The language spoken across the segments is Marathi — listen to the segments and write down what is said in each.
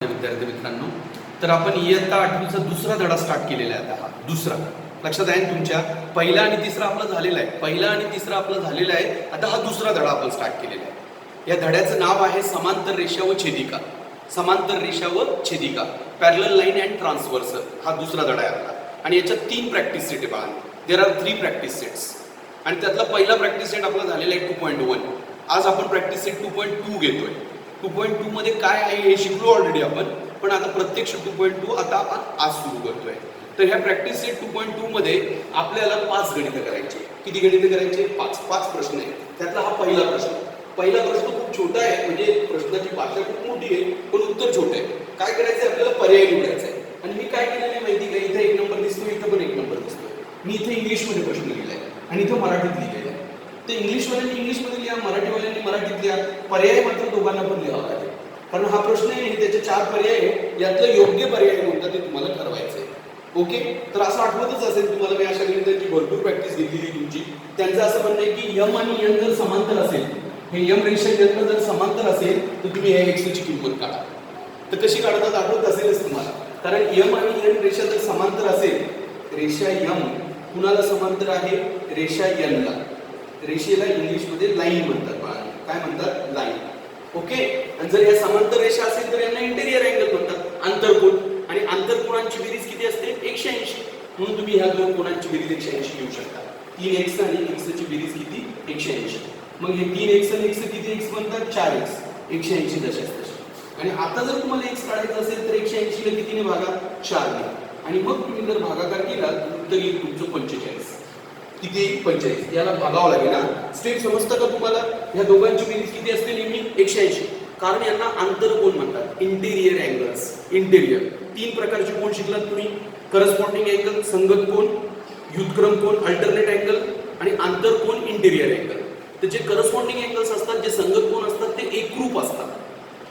विद्यार्थी मित्रांनो, तर आपण इयत्ता 8वीचा दुसरा धडा स्टार्ट केलेला आहे. आता हा दुसरा लक्षात आहे तुमच्या. पहिला आणि तिसरा आपला झालेला आहे. पहिला आणि तिसरा आपला झालेला आहे. आता हा दुसरा धडा आपण स्टार्ट केलेला आहे. या धड्याचं नाव आहे समांतर रेषा व छेदिका. समांतर रेषा व छेदिका, पॅरलल लाईन अँड ट्रान्सव्हर्सल, हा दुसरा धडा आहे आपला. आणि याच्यात 3 प्रॅक्टिस सेट आहे पहा. देर आर 3 प्रॅक्टिस सेट्स आणि त्यातला पहिला प्रॅक्टिस सेट आपला झालेला आहे 2.1. आज आपण प्रॅक्टिस सेट 2.2 घेतोय. 2.2 मध्ये काय आहे हे शिकलो ऑलरेडी आपण, पण आता प्रत्यक्ष 2.2 आता आपण आज सुरू करतोय. तर ह्या प्रॅक्टिस सेट 2.2 मध्ये आपल्याला 5 गणितं करायचे. किती गणितं करायचे? 5 प्रश्न आहेत. त्यातला हा पहिला प्रश्न. पहिला प्रश्न खूप छोटा आहे, म्हणजे प्रश्नाची भाषा खूप मोठी आहे पण उत्तर छोटं आहे. काय करायचं आहे? आपल्याला पर्याय निवडायचा आहे. आणि मी काय केलेलं आहे माहिती का? इथे 1 नंबर दिसतोय, इथं पण 1 नंबर दिसतोय. मी इथे इंग्लिशमध्ये प्रश्न लिहिलाय आणि इथं मराठीत लिहिलेला आहे. तर इंग्लिशवाल्यांनी इंग्लिशमध्ये लिहा, मराठीवाल्यांनी मराठीत लिहा. पर्याय मात्र दोघांना पण लिहावा लागेल, कारण हा प्रश्न आहे त्याचे 4 पर्याय आहे. यातलं योग्य पर्याय कोणता ते तुम्हाला ठरवायचं आहे. ओके, तर असं आठवतच असेल तुम्हाला, मी अशा गणितांची भरपूर प्रॅक्टिस घेतलेली तुमची. त्यांचं असं म्हणणं आहे की यम आणि एन जर समांतर असेल, हे यम रेषा जर समांतर असेल तर तुम्ही या एक्सची किंमत काढा. तर कशी काढतात आठवत असेलच तुम्हाला, कारण यम आणि एन रेषा जर समांतर असेल, रेषा यम कुणाला समांतर आहे? रेषा एन ला. रेषेला इंग्लिशमध्ये लाईन म्हणतात. काय म्हणतात? लाईन. ओके, आणि जर या समांतर रेषा असेल तर यांना इंटेरियर अँगल म्हणतात, आंतरकोन. आणि आंतरकोनांची बेरीज किती असते? 180. म्हणून तुम्ही ह्या दोन कोणांची बेरीज 180 घेऊ शकता. 3x आणि x ची बेरीज किती? 180. मग हे 3x आणि x किती x बनतात? 4x. 180 जशाच तशी. आणि आता जर तुम्हाला x काढायचं असेल तर 180 ला कितीने भागा? 4 ने. आणि मग तुम्ही जर भागाकार केला तर येईल तुमचं 45. किती? 45. याला भागावं लागेल ना. स्टेप समजतं का तुम्हाला? ह्या दोघांची बेरीज किती असते? नेहमी 180. कारण यांना आंतरकोन म्हणतात, इंटेरियर अँगल्स. इंटेरियर 3 प्रकारचे कोण शिकलात तुम्ही? करस्पॉन्डिंग अँगल, संगत कोन, व्युत्क्रम कोन, अल्टरनेट अँगल आणि आंतरकोन, इंटेरियर अँगल. तर जे करस्पॉन्डिंग अँगल्स असतात, जे संगत कोन असतात ते एकरूप असतात.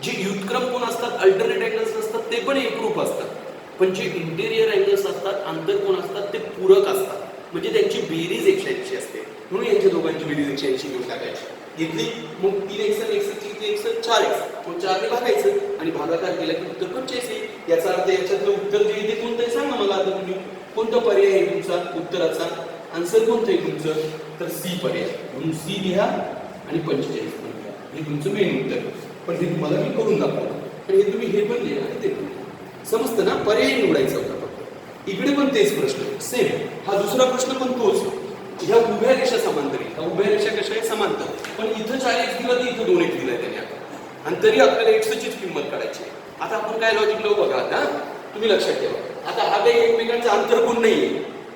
जे व्युत्क्रम कोन असतात, अल्टरनेट अँगल्स असतात ते पण एकरूप असतात. पण जे इंटेरियर अँगल्स असतात, आंतरकोन असतात ते पूरक असतात. म्हणजे त्यांची बेरीज 180 असते. म्हणून यांच्या दोघांची बेरीज 180 घेऊन टाकायची. घेतली. मग 3x आणि x किती? x 4x. मग 4 ने भागायचं आणि भागाकार केला की उत्तर 45 येईल. याचा अर्थ याच्यातलं उत्तर जे येते कोणतं आहे सांगा मला आता तुम्ही. कोणता पर्याय आहे तुमचा उत्तराचा? आन्सर कोणतं आहे तुमचं? तर सी पर्याय. म्हणून सी लिहा आणि 45 पण लिहा. हे तुमचं मेन उत्तर आहे. पण ते तुम्हाला मी करून दाखवतो. आणि हे तुम्ही हे पण लिहा आणि ते पण लिहा. समजतं ना? पर्याय निवडायचा होता फक्त. इकडे पण तेच प्रश्न सेम. हा दुसरा प्रश्न पण तोच. ह्या उभ्या रेषा समांतर आहे. ह्या उभ्या रेषा कशा आहे? समांतर. पण इथं 4x दिला तर इथं 2x दिलाय त्याने आता. आणि तरी आपल्याला x चीच किंमत काढायची. आता आपण काय लॉजिक लावू बघा. आता तुम्ही लक्षात ठेवा, आता हा काही एकमेकांचा आंतरकोन नाहीये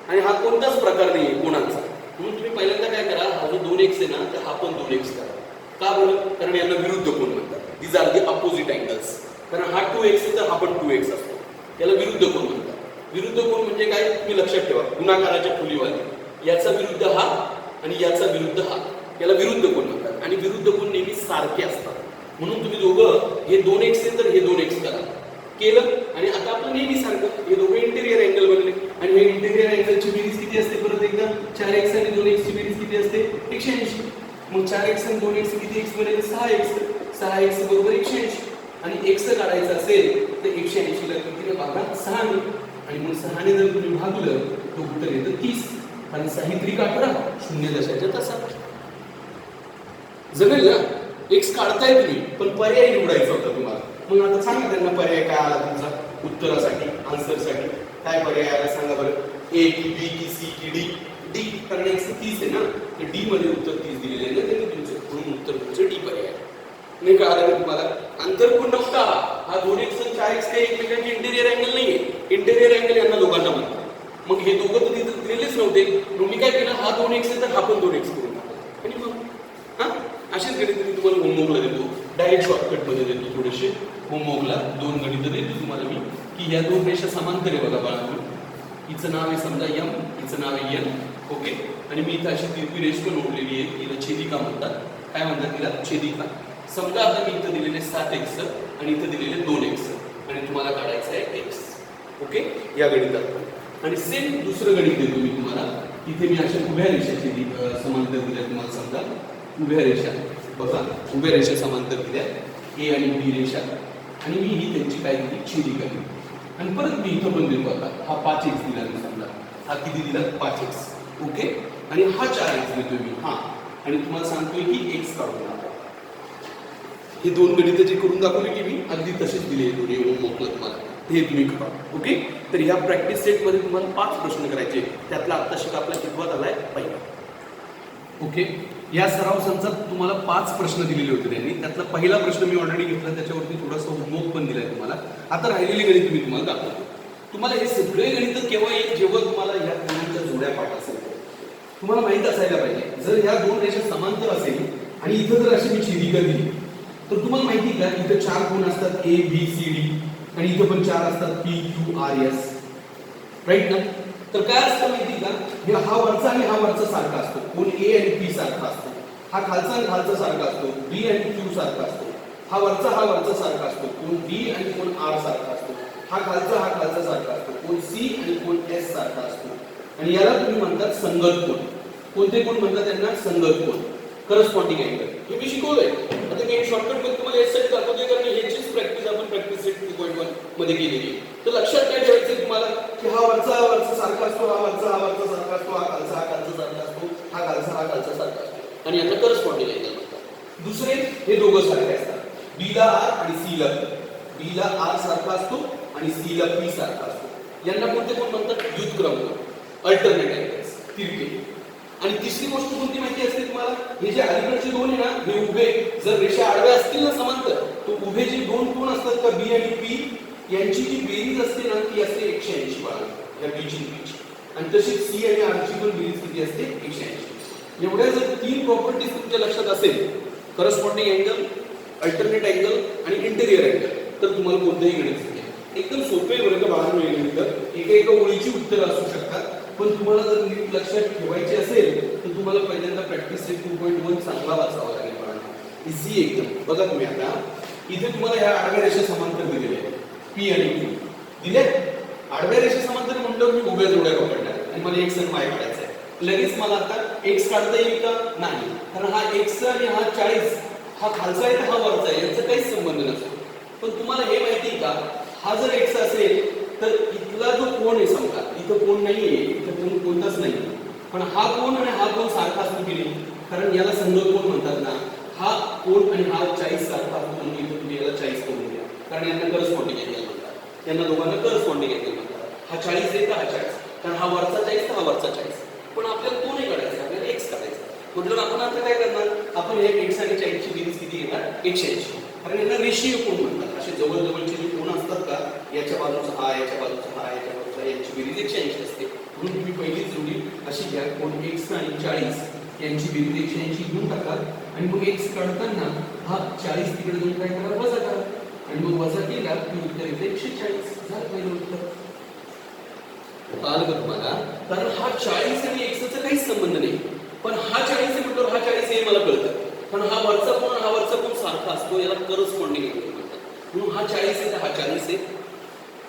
आणि हा कोणताच प्रकार नाहीये कोणाचा. म्हणून तुम्ही पहिल्यांदा काय करा, हा जो 2x आहे ना, तर हा पण 2x करा. का बरं? कारण यांना विरुद्ध कोन म्हणतात. These are the opposite angles. कारण हा 2x आहे तर हा पण 2x असतो. याला विरुद्ध कोन म्हणतात. विरुद्ध कोन म्हणजे काय? तुम्ही लक्षात ठेवा, गुणाकाराच्या खोलीवाले. याचा विरुद्ध हा आणि याचा विरुद्ध हा, याला विरुद्ध कोन म्हणतात. आणि विरुद्ध कोन नेहमी सारखे असतात. म्हणून तुम्ही दोघं, हे 2x आहे तर हे 2x करा. केलं. आणि आता आपण नेहमी सारखं हे दोघं इंटेरियर अँगल बनले. आणि हे इंटेरियर अँगलची बेरीज किती असते? परत एकदा 4x आणि 2x ची बेरीज किती असते? 180. मग 4x आणि 2x किती x बनेल? 6x. 6x बरोबर 180. आणि x काढायचं असेल तर 180 ला कितीने भागा? 6 ने. आणि मग 6 ने जर तुम्ही भागलं तर उत्तर येतं 30. आणि 6 त्रिक 18, 0 दशाच्या तासात. जमेल ना? x काढताय तुम्ही, पण पर्याय निवडायचा होता तुम्हाला. मग आता सांगा त्यांना पर्याय काय आला तुमचा उत्तरासाठी, आन्सरसाठी. काय पर्याय आला सांगा बरं? ए की बी की सी की डी? डी. कारण x 30 आहे ना, तर डी मध्ये उत्तर 30 दिलेले आहे ना त्यांनी तुमचं. म्हणून उत्तर तुमचं डी पर्याय. नाही कळालं का तुम्हाला? आंतरकोन नव्हता हा. 2x आणि 4x काही एकमेकांचे इंटेरियर अँगल नाहीये. इंटेरियर अँगल यांना दोघांना म्हणतात. मग हे दोघं तर तिथे दिलेलेच नव्हते. मग मी काय केलं, हा 2x आहे तर हा पण 2x करून टाकला. आणि मग हा अशीच गणितं मी तुम्हाला होमवर्कला देतो. डायरेक्ट शॉर्टकट मध्ये देतो. थोडेसे होमवर्कला 2 गणितं देतो तुम्हाला मी, की या 2 रेषा समांतर आहे बघा बाळांनो. हिचं नाव आहे समजा यम, हिचं नाव आहे एन. ओके, आणि मी इथं अशी तिरपी रेष पण ओढलेली आहे. तिला छेदिका म्हणतात. काय म्हणतात तिला? छेदिका. समजा आता मी इथं दिलेले 7x आणि इथं दिलेले 2x आणि तुम्हाला काढायचं आहे x. ओके, या गणितात. आणि सेम दुसरं गणित देतो मी तुम्हाला. इथे मी अशा उभ्या रेषाची समांतर दिल्या तुम्हाला. समजा उभ्या रेषा बघा, उभ्या रेषा समांतर दिल्या, ए आणि बी रेषा. आणि मी ही त्यांची काय दिली छेदी केली आणि परत मी इथं पण देतो आता हा 5x दिला मी समजा हा किती दिला 5x ओके आणि हा 4x देतोय मी हा आणि तुम्हाला सांगतोय की x काढून टाका हे दोन गणितं जे करून दाखवले की मी अगदी तसेच दिले दोन्ही मोकळं तुम्हाला हे तुम्ही करा ओके तर ह्या प्रॅक्टिस सेटमध्ये तुम्हाला 5 प्रश्न करायचे त्यातला आत्ताशिक आपला कितवा झालाय पहिला ओके या सराव संचात तुम्हाला 5 प्रश्न दिलेले होते त्यांनी त्यातला पहिला प्रश्न मी ऑलरेडी घेतला त्याच्यावरती थोडासा होमवर्क पण दिलाय तुम्हाला आता राहिलेली गणित मी तुम्हाला दाखवतो तुम्हाला हे सगळे गणित केव्हा येईल जेव्हा तुम्हाला या कोणाच्या जोड्या पाठ असेल तुम्हाला माहित असायला पाहिजे जर ह्या दोन रेषा समांतर असेल आणि इथं जर अशी मी छेदिका दिली तर तुम्हाला माहिती का इथं 4 कोण असतात ए बी सी डी आणि इथं पण 4 असतात P Q R S right ना तर काय असतं माहिती का हे हा वरचा आणि हा वरचा सारखा असतो कोण ए आणि पी सारखा असतो हा खालचा आणि खालचा सारखा असतो बी आणि क्यू सारखा असतो हा वरचा सारखा असतो कोण डी आणि कोण आर सारखा असतो हा खालचा सारखा असतो कोण सी आणि कोण एस सारखा असतो आणि याला तुम्ही म्हणतात संगत कोण कोणते कोण म्हणतात त्यांना संगत कोण करस्पॉन्डिंग अँगल हे मी शिकवलंय आता मी शॉर्टकट मध्ये तुम्हाला यासाठी दाखवतोय कारण ह्याचीच प्रॅक्टिस आपण प्रॅक्टिस सेट 2.1 मध्ये केलेली तर लक्षात काय ठेवायचं तुम्हाला की हा वरचा सारखा असतो हा वरचा सारखा असतो हा खालचा सारखा असतो हा खालचा सारखा असतो आणि यांना करस्पॉन्डिंग अँगल म्हणतात दुसरे हे दोघं सारखे असतात बी ला आर आणि सी ला बी ला आर सारखा असतो आणि सी ला पी सारखा असतो यांना कोणते कोण म्हणतात व्युत्क्रम कोण अल्टरनेट अँगल्स तिरके आणि तिसरी गोष्ट कोणती माहिती असते तुम्हाला हे जे अलीकडचे दोन आहे ना हे उभे जर रेषा आडव्या असतील ना समांतर तो उभे जे दोन कोण असतात का बी आणि पी यांची जी बेरीज असते ना ती असते 180 बाळा या बी ची आणि तशीच सी आणि आर ची पण बेरीज किती असते 180 एवढ्या जर 3 प्रॉपर्टीज तुमच्या लक्षात असेल करस्पॉन्डिंग अँगल अल्टरनेट अँगल आणि इंटेरियर अँगल तर तुम्हाला कोणतेही गणित शिकेल एकदम सोपे बरं का बाळांनो हे गणित एका ओळीची उत्तरं असू शकतात पण तुम्हाला जर नीट लक्षात ठेवायचे असेल तर तुम्हाला पहिल्यांदा प्रॅक्टिस सेट 2.1 चांगला वाचावा लागेल बाळांनो इझी एकदम बघा तुम्ही आता इथे तुम्हाला ह्या आडव्या रेषा समांतर दिलेल्या आहेत पी आणि क्यू दिले आडव्या रेषा समांतर म्हणल्यावर मी उभ्या जोड्या पकडणार आणि मला x आणि y काढायचा आहे लगेच मला आता x काढता येईल का नाही कारण हा x आणि हा 40 हा खालचा आहे हा वरचा आहे यांचा काहीच संबंध नसतो पण तुम्हाला हे माहिती का हा जर x असेल तर इथला जो कोण आहे समजा इथं कोण नाहीये इथं कोण कोणताच नाही पण हा कोण आणि हा कोण सारखा असतो की नाही कारण याला संगत कोण म्हणतात ना हा कोण आणि हा 40 सारखा असतो म्हणून इथं तुम्ही याला 40 करून घ्या कारण यांना करस्पॉन्डिंग अँगल म्हणतात यांना दोघांना करस्पॉन्डिंग अँगल म्हणतात हा 40 आहे का हा 40 कारण हा वरचा 40 तर हा वरचा 40 पण आपल्याला कोण नाही काढायचं आपल्याला x काढायचं म्हटलं आपण आता काय करणार आपण हे x आणि 40 ची बेरीज किती घेणार 180 कारण यांना रेषीय कोण म्हणतात असे जवळजवळचे जे कोण असतात का याच्या बाजूचा हा याच्या बाजूचा हा याच्या बाजूचा यांची बेरीज 180 असते म्हणून तुम्ही पहिली जोडी अशी घ्या कोण x आणि 40 यांची बेरीज 180 घेऊन टाका आणि मग x काढताना हा 40 तिकडे जाऊन काय करा वजा करा आणि मग वजा केला की उत्तर येते 140 झालं पहिलं उत्तर आलं का तुम्हाला कारण हा 40 आणि x चा काहीच संबंध नाही पण हा 40 आहे म्हटल्यावर हा 40 हे मला कळतं पण हा वरचा कोण सारखा असतो याला करस्पॉन्डिंग अँगल म्हणतात म्हणून हा 40 आहे तर हा 40 आहे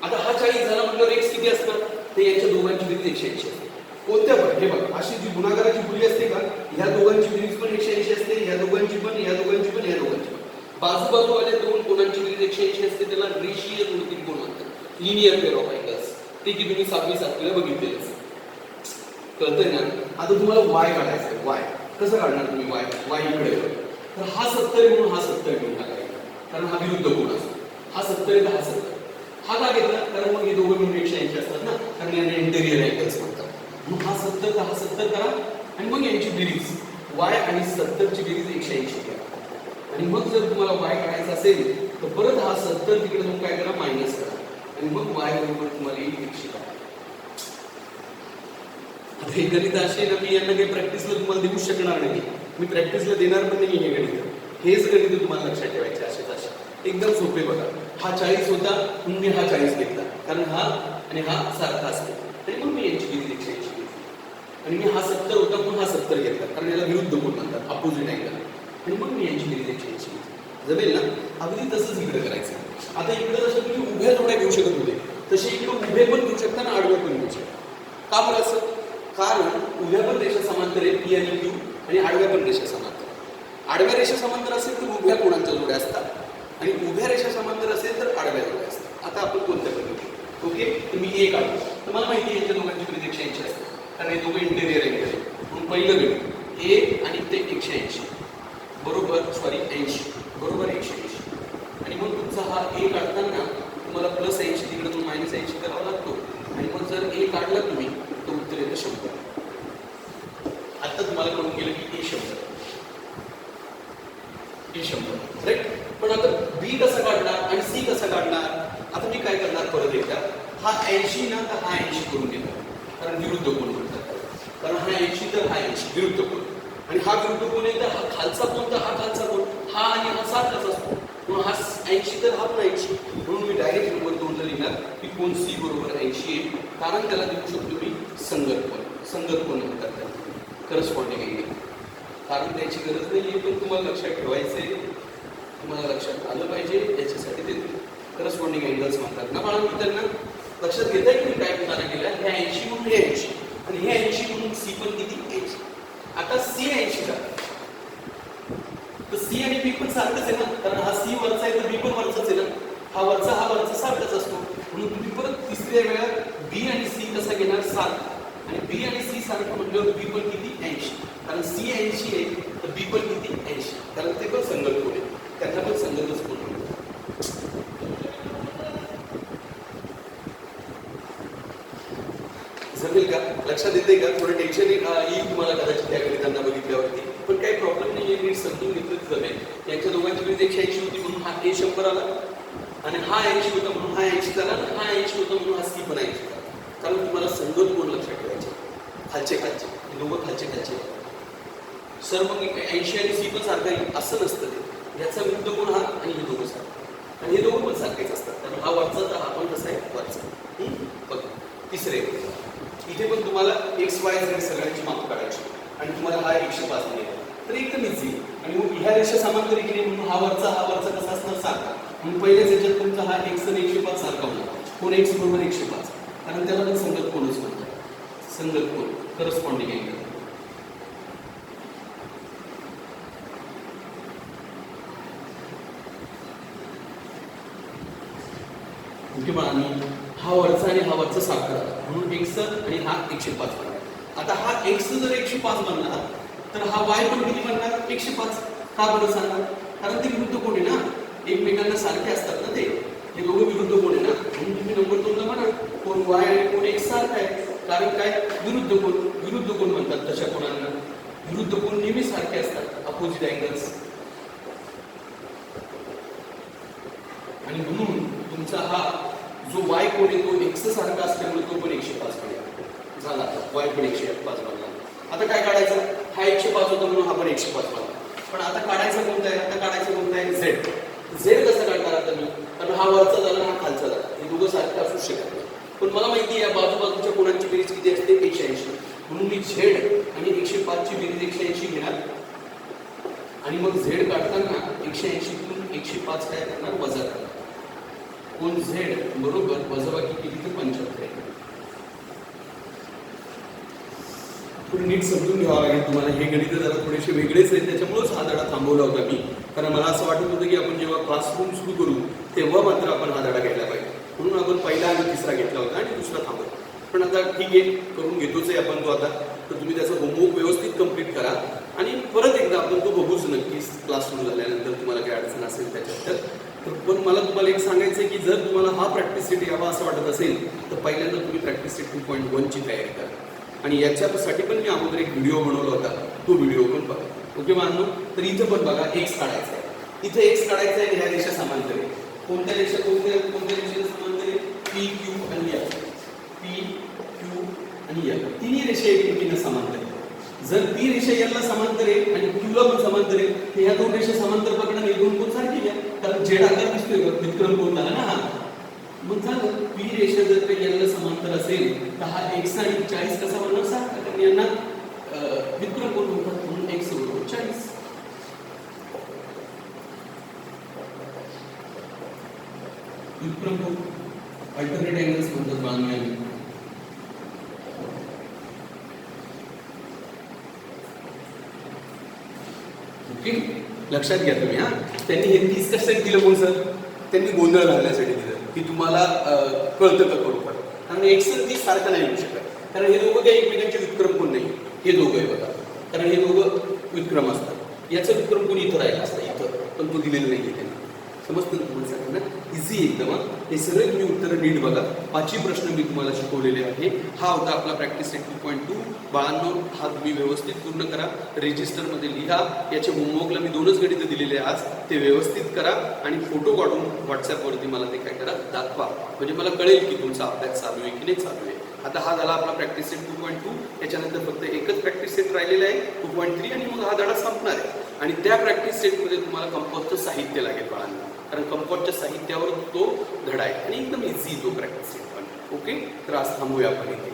आता हा 40 झाला म्हटल्यावर x किती असणार ते यांच्या दोघांची बेरीज 180 असते कोणत्या पण हे बघा अशी जी गुणाकाराची पुरी असते का ह्या दोघांची बेरीज पण 180 असते ह्या दोघांची पण ह्या दोघांची पण ह्या दोघांची पण बाजूबाजूवाल्या दोन कोणांची बेरीज 180 असते त्याला रेषीय जोडतील कोण म्हणतात लिनियर पेअर ऑफ अँगल्स ते की तुम्ही 7वी ला बघितलेलं कळतंय ना आता तुम्हाला y काढायचं आहे y कसं काढणार तुम्ही y इकडे तर हा 70 म्हणून हा 70 घेऊन टाकायचा कारण हा विरुद्ध कोण असतो हा 70 आहे तर हा 70 हा का घेतला कारण मग हे दोघं मिळून 180 असतात ना कारण यांना इंटेरियर अँगल्स म्हणतात मग हा 70 तर हा 70 करा आणि मग यांची बेरीज y आणि 70 ची बेरीज 180 करा आणि मग जर तुम्हाला y काढायचा असेल तर परत हा 70 तिकडे जाऊन काय करा मायनस करा आणि मग y बरोबर तुम्हाला येईल 100 करा आता हे गणित असे ना मी यांना काही प्रॅक्टिसला तुम्हाला देऊ शकणार नाही मी प्रॅक्टिसला देणार पण नाही हे गणित हेच गणित तुम्हाला लक्षात ठेवायचे असेच असे एकदम सोपे बघा हा 40 होता म्हणून मी हा 40 घेतला कारण हा आणि हा सारखा असतो तरी मग मी यांची बेरीज 180 घेतली आणि मी हा 70 होता म्हणून हा 70 घेतला कारण याला विरुद्ध कोण म्हणतात अपोजिट अँगल आणि मग मी यांची बेरीज 180 घेतली जमेल ना अगदी तसंच इकडे करायचं आता इकडे जसं तुम्ही उभ्या जोड्या घेऊ शकत होते तसे इकडे उभे पण घेऊ शकता आणि आडव्या पण घेऊ शकता का बरं असं कारण उभ्या पण रेषा समांतर आहे पी आणि क्यू आणि आडव्या पण रेषा समांतर आडव्या रेषा समांतर असेल तर उभ्या कोणांच्या जोड्या असतात आणि उभ्या रेषा समांतर असेल तर आडव्या जोड्या असतात. आता आपण कोणत्या पद्धती ओके, तर मी ए काढतो. तर मला माहिती आहे यांच्या दोघांची बेरीज 180 असते, कारण हे दोघं इंटेरियर आहे. म्हणून पहिलं गणित ए आणि ते 180 बरोबर, सॉरी 80 बरोबर 180. आणि मग तुमचा हा ए काढताना तुम्हाला प्लस 80 तिकडे तो मायनस 80 करावा लागतो. आणि मग जर ए काढला तुम्ही तर उत्तर येतं 100. आता तुम्हाला कळून गेलं की ए 100 राईट. पण आता बी कसा काढणार आणि सी कसा काढणार? आता मी काय करणार परत एकदा, हा 80 ना तर हा 80 करून घेणार, कारण विरुद्ध कोण म्हणतात, कारण हा 80 तर हा 80 विरुद्ध कोण, आणि हा विरुद्ध कोण आहे तर हा खालचा कोण तर हा खालचा कोण, हा आणि हा सारखाच असतो. म्हणून हा 80 तर हा पण 80. म्हणून मी डायरेक्ट नंबर 2 लिहिणार की कोण सी बरोबर 80 आहे, कारण त्याला देऊ शकतो मी संगत कोण. संगत कोण म्हणतात त्याला, करस्पॉन्डिंग अँगल. कारण त्याची गरज नाही आहे, पण तुम्हाला लक्षात ठेवायचे, तुम्हाला लक्षात आलं पाहिजे याच्यासाठी ते करस्पॉन्डिंग अँगल्स म्हणतात ना. मला त्यांना लक्षात घेता की मी काय विचार केला, हे 80 म्हणून हे 80 आणि हे 80 म्हणून सी पण किती 80. आता सी 80 झाला तर सी आणि बी पण सारखंच आहे ना, कारण हा सी वरचा आहे तर बी पण वरचाच आहे ना. हा वरचा सारखाच असतो. म्हणून तुम्ही परत तिसऱ्या वेळा बी आणि सी कसा घेणार सारखा, आणि बी आणि सी सारखं म्हटल्यावर बी पण किती 80, कारण सी 80 आहे तर बी पण किती 80, कारण ते पण संगत कोण आहे, त्यांना पण संगतच कोण म्हणतात. जमेल का? लक्षात येते का? थोडं टेन्शन येईल तुम्हाला कदाचित त्या गणितांना बघितल्यावरती, पण काही प्रॉब्लेम नाही आहे. नीट समजून घेतलं जमेल. यांच्या दोघांची बेरीज 180 होती म्हणून हा ए 100 आला, आणि हा 80 होता म्हणून हा 80 झाला, आणि हा 80 होता म्हणून हा सी पण 80 झाला. कारण तुम्हाला संगत कोण लक्षात ठेवायचे, खालचे हे दोघं खालचे. सर मग 80 आणि सी पण सारखं आहे असं नसतं. ते याचा विरुद्ध कोण हा, आणि हे दोघं सारखं, आणि हे दोघं पण सारखेच असतात. कारण हा वरचा तर हा पण कसा आहे वरचा. बघा तिसरे, इथे पण तुम्हाला एक्स वाय झेड सगळ्यांची माप काढायची, आणि तुम्हाला हा 105 मिळेल तर एकदम इझी. आणि मग ह्या रेषा समांतर इकडे म्हणून हा वरचा कसा असणार सारखा. म्हणून पहिल्याच याच्यात तुमचा हा एक्स आणि 105 सारखा होणार. कोण एक्स बरोबर 105, कारण त्याला पण संगत कोणच म्हणतात. संगत कोण, करस्पॉन्डिंग अँगल. हा वरचा आणि हा वरचा सारखा म्हणून एक्स आणि हा 105 बनणार. आता हा एक्स जर 105 बनला तर हा वाय पण किती बनणार 105. का बरं सांगा? कारण ते विरुद्ध कोण आहे ना, एकमेकांना सारखे असतात ना, ते दोघं विरुद्ध कोण आहे ना. म्हणून तुम्ही नंबर 2 ला म्हणा कोण वाय आणि कोण एक्स सारखा आहे. कारण काय, विरुद्ध कोण म्हणतात तशा कोणांना. विरुद्ध कोण नेहमी सारखे असतात, अपोजिट अँगल्स. आणि म्हणून तुमचा हा जो वाय कोण आहे तो एक्स सारखा असल्यामुळे तो पण 105 पडेल झाला. वाय पण 105 बनला. आता काय काढायचं, हा 105 होता म्हणून हा पण 105 बनला. पण आता काढायचं कोणता आहे, आता काढायचं कोणता आहे झेड. झेड कसं काढणार आता मी, कारण हा वरचा झाला हा खालचा झाला, हे दोघं सारखे असू शकत नाही. पण मला माहिती आहे या बाजूबाजूच्या कोणाची बेरीज किती असते 180. म्हणून मी झेड आणि 105 ची बेरीज 180 घेणार, आणि मग झेड काढताना 180 तून 105 काय करणार वजा करणार. कोण झेड बरोबर वजाबाकी किती तर 75 आहे. थोडी नीट समजून घ्यावं लागेल तुम्हाला. हे गणित जरा थोडेसे वेगळेच आहेत, त्याच्यामुळेच हा धडा थांबवला होता मी. कारण मला असं वाटत होतं की आपण जेव्हा क्लासरूम सुरू करू तेव्हा मात्र आपण हा धडा घ्यायला पाहिजे. म्हणून आपण पहिला आणि तिसरा घेतला होता आणि दुसरा थांबवला. पण आता ठीक आहे, करून घेतोच आहे आपण तो आता. तर तुम्ही त्याचा होमवर्क व्यवस्थित कंप्लीट करा, आणि परत एकदा आपण तो बघूच नक्कीच क्लास सुरू झाल्यानंतर. तुम्हाला काही अडचण असेल त्याच्यात तर पण मला तुम्हाला एक सांगायचं आहे की जर तुम्हाला हा प्रॅक्टिस सेट यावा असं वाटत असेल तर पहिल्यांदा तुम्ही प्रॅक्टिस सेट 2.1 ची तयारी करा. आणि याच्यासाठी पण मी अगोदर एक व्हिडिओ बनवला होता, तो व्हिडिओ पण बघा. ओके मानलो. तर इथं पण बघा एक्स काढायचा आहे, इथे एक्स काढायचा आहे. ह्या रेषा समांतर आहे. कोणत्या रेषेला समांतर आहे, पी क्यू आणि एल. पी क्यू आणि एल तिन्ही रेषा एकमेकींना समांतर आहे. जर पी रेषा एलला समांतर आहे आणि क्यूला पण समांतर आहे तर ह्या दोन रेषा समांतर पकडा, हे दोन कोण सारखी आहे. कारण झेड आकार दिसतोय का, विक्रम कोण झाला ना हा. मग झालं पी रेषा जर काही एलला समांतर असेल तर हा एक्स आणि 40 कसा बनणार सारखा, कारण यांना विक्रम कोण म्हणतात. म्हणून एक्स बरोबर 40. विक्रम कोण अल्टरनेट अँगल्स म्हणतात बांधण्याने. ओके. लक्षात घ्या तुम्ही हा. त्यांनी हे 30 कशासाठी दिलं कोण सर? त्यांनी गोंधळ घालण्यासाठी दिलं की तुम्हाला कळतं का खरोखर. कारण एक्स आणि 30 सारखं नाही होऊ शकत, कारण हे दोघं काही एकमेकांचे व्युत्क्रम कोण नाही. हे दोघं आहे बघा, कारण हे दोघं व्युत्क्रम असतात. याचं व्युत्क्रम कोणी इथं राहिलं असतं इथं, पण तो दिलेलं नाही आहे त्यांनी. समजतं तुम्हाला सगळ्यांना? इझी एकदम. हे सगळे तुम्ही उत्तरं नीट बघा. 5ही प्रश्न मी तुम्हाला शिकवलेले आहे. हा होता आपला प्रॅक्टिस सेट 2.2. बाळांनो, हा तुम्ही व्यवस्थित पूर्ण करा, रजिस्टरमध्ये लिहा. याच्या होमवर्कला मी 2च गणितं दिलेले आज, ते व्यवस्थित करा आणि फोटो काढून व्हॉट्सॲपवरती मला ते काय करा, दाखवा. म्हणजे मला कळेल की तुमचा अभ्यास चालू आहे की नाही चालू आहे. आता हा झाला आपला प्रॅक्टिस सेट 2.2. याच्यानंतर फक्त एकच प्रॅक्टिस सेट राहिलेला आहे 2.3, आणि मग हा धडा संपणार आहे. आणि त्या प्रॅक्टिस सेटमध्ये तुम्हाला कंपोजचं साहित्य लागेल बाळांना, कारण कंपोजच्या साहित्यावर तो धडा आहे आणि एकदम इझी तो प्रॅक्टिस सेट पण. ओके, तर आज थांबूया आपण इथे.